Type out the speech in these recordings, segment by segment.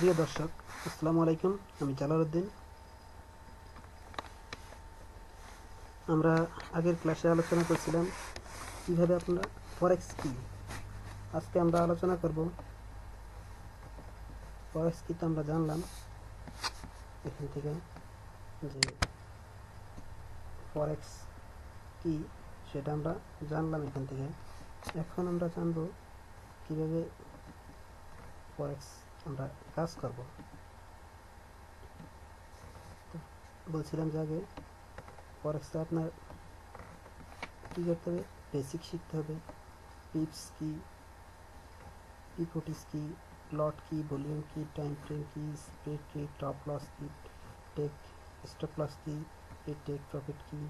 প্রিয় দর্শক, আসসালামু আলাইকুম। আমি জালালউদ্দিন। আমরা আগের ক্লাসে আলোচনা করছিলাম কীভাবে আপনারা ফরেক্স কি। আজকে আমরা আলোচনা করব ফরেক্স কি। তো আমরা জানলাম এখান থেকে যে ফরেক্স কি সেটা আমরা জানলাম এখান থেকে। এখন আমরা জানব কীভাবে ফরেক্স আমরা কাজ করব। বলছিলাম যে আগে ফরেক্সটা আপনার কী করতে হবে, বেসিক শিখতে হবে। পিপস কি, ইকুইটিস কি, লট কি, ভলিউম কি, টাইম ফ্রেম কি, স্প্রেড কি, টপ লস কি, টেক স্টপ লস কি, টেক প্রফিট কি,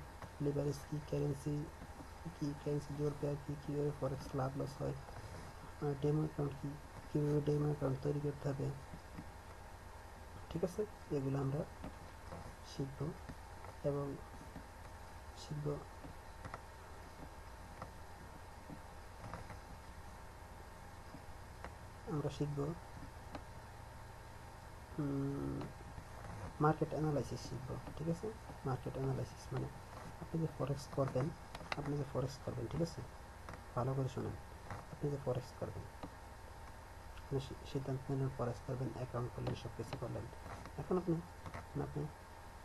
লিভারেজ কি, কারেন্সি কি, কারেন্সি জোর পেয়ার কি, কীভাবে ফরেক্স লাভ লস হয়, ডেমো অ্যাকাউন্ট কি, কীভাবে ডেমো অ্যাকাউন্ট তৈরি করতে হবে। ঠিক আছে, এগুলো আমরা শিখব এবং শিখব আমরা শিখব মার্কেট অ্যানালাইসিস শিখব। ঠিক আছে, মার্কেট অ্যানালাইসিস মানে আপনি যে ফরেক্স করবেন, ঠিক আছে, ভালো করে শুনেন। আপনি যে ফরেক্স করবেন, আপনি সিদ্ধান্ত নিলেন ফরেক্স করবেন, অ্যাকাউন্ট করলেন, সব কিছু করলেন। এখন আপনি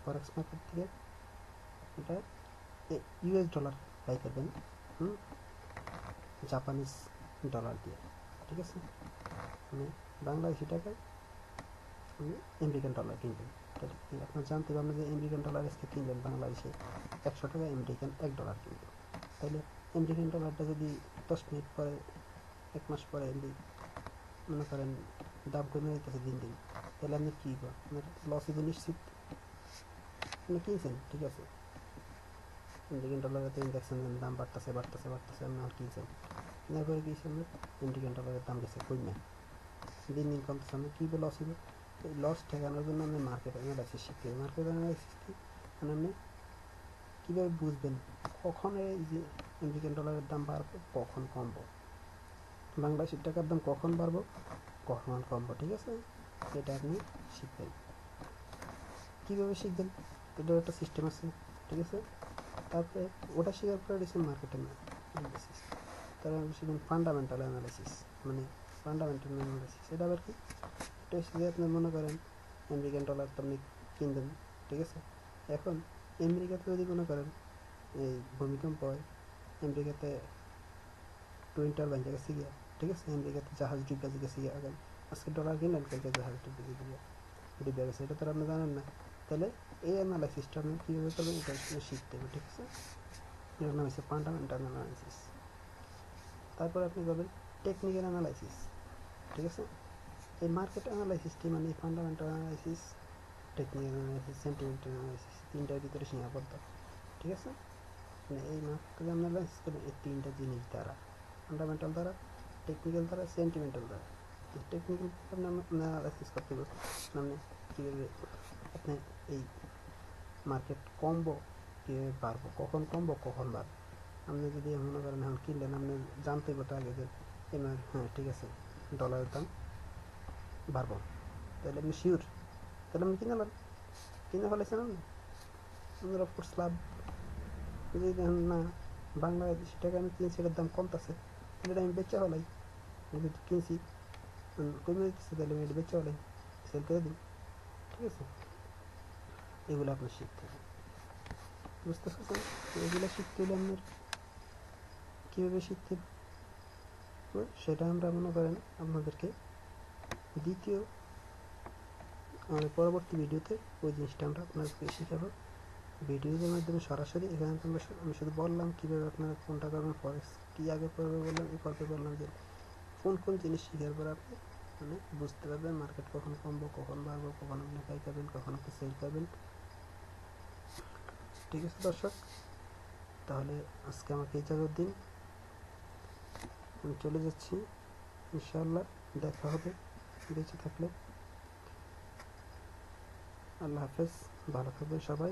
ফরেক্স মার্কেট থেকে এটা ইউএস ডলার বাই করবেন, জাপানিজ ডলার দিয়ে। ঠিক আছে, মানে বাংলাদেশি টাকায় আপনি আমেরিকান ডলার কিনবেন। তাহলে আপনার জানতে হবে, আপনি যে আমেরিকান ডলার আজকে কিনবেন বাংলাদেশে 100 টাকা আমেরিকান 1 ডলার কিনবেন। তাহলে আমেরিকান ডলারটা যদি 10 মিনিট পরে, 1 মাস পরে মনে করেন দাম কমে যেতেছে দিন দিন, তাহলে আপনি কী করবেন? আপনার লস হবে নিশ্চিত। আপনি কিনছেন, ঠিক আছে, আমেরিকান ডলারে তো দেখছেন দাম বাড়তেছে, আপনি আর কিনছেন, কেনার পরে কিনছেন না, আমেরিকান ডলারের দাম গেছে কমে, দিন দিন কমতেছে, আপনি কী লস হবে? এই লস ঠেকানোর জন্য আপনি মার্কেট অ্যানালাইসিস শিখতে হবে। মার্কেট অ্যানালাইসিস কি মানে আপনি কীভাবে বুঝবেন কখন এই যে আমেরিকান ডলারের দাম বাড়বে, কখন কমবো, বাংলাদেশের টাকার দাম কখন বাড়বো, কখন কমবো। ঠিক আছে, এটা আপনি শিখবেন। কীভাবে শিখবেন? এটার একটা সিস্টেম আছে। ঠিক আছে, তারপরে ওটা শেখার পরে রয়েছে মার্কেট অ্যানালাইসিস। তারপরে শিখবেন ফান্ডামেন্টাল অ্যানালাইসিস। মানে ফান্ডামেন্টাল অ্যানালাইসিস এটা আবার কি? এটা হচ্ছে যে আপনি মনে করেন আমেরিকান ডলার তো আপনি কিনবেন, ঠিক আছে। এখন আমেরিকাতে যদি মনে করেন এই ভূমিকম্প হয়, আমেরিকাতে টুইন টারবাইন গেছে গিয়া, ঠিক আছে, আমেরিকাতে জাহাজ ডুবে গেছে গিয়া। আগে আজকে ডলার কিনলেন, কালকে জাহাজ ডুবে গেছে, এটা তো আপনি জানেন না। তাহলে এই অ্যানালাইসিসটা আপনি কীভাবে করবেন, এটা শিখতে হবে। ঠিক আছে, এটার নাম হচ্ছে ফান্ডামেন্টাল অ্যানালাইসিস। তারপর আপনি করবেন টেকনিক্যাল অ্যানালাইসিস। ঠিক আছে, এই মার্কেট অ্যানালাইসিসটি মানে fundamental analysis, technical analysis, sentimental analysis, তিনটার ভিতরে সীমাবদ্ধ। ঠিক আছে, মানে এই মার্কেট অ্যানালাইসিস করবেন এই তিনটা জিনিস দ্বারা, ফান্ডামেন্টাল দ্বারা, টেকনিক্যাল দ্বারা, সেন্টিমেন্টাল দ্বারা। টেকনিক্যাল অ্যানালাইসিস করতে হবে মানে কীভাবে আপনি এই মার্কেট কমবো, কীভাবে বাড়বো, কখন কমবো, কখন বাড়বো। আপনি যদি মনে করেন এখন কিনলেন, আপনি জানতে হবে তো আগে যে হ্যাঁ ঠিক আছে ডলারের দাম বাড়বো, তাহলে আপনি শিওর, তাহলে আপনি কিনে ফেলেছেন। আপনার অফকোর্স লাভ। যদি দেখেন না বাংলাদেশি টাকা আমি কিনছি, এটার দাম কমতেছে, তাহলে এটা আমি বেচা ফেলাই। যদি কিনছি কমে দিতেছে, তাহলে আমি এটা বেচা ফেলাই, সেল করে দিই। ঠিক আছে, এগুলো আপনার শিখতে হবে। বুঝতে পারছেন? এগুলো শিখতে হলে আপনার কীভাবে শিখতে হবে সেটা আমরা মনে করেন আপনাদেরকে দ্বিতীয় আমাদের পরবর্তী ভিডিওতে ওই জিনিসটা আমরা আপনাদেরকে শেখাবো ভিডিওর মাধ্যমে সরাসরি। এখানে আমি শুধু বললাম কীভাবে আপনারা কোনটা করবেন, ফরেক্স কী আগে পড়বে বললাম, এই পর্বে বললাম যে কোন জিনিস শেখার পর আপনি মানে বুঝতে পারবেন মার্কেট কখন কমবো, কখন বাড়বো, কখন আপনি বাই করবেন, কখন আপনি সেল করবেন। ঠিক আছে দর্শক, তাহলে আজকে আমাকে ইজাজত দিন, আমি চলে যাচ্ছি। ইনশাআল্লাহ দেখা হবে বেঁচে থাকলে। আল্লাহ হাফেজ, ভালো থাকবেন সবাই।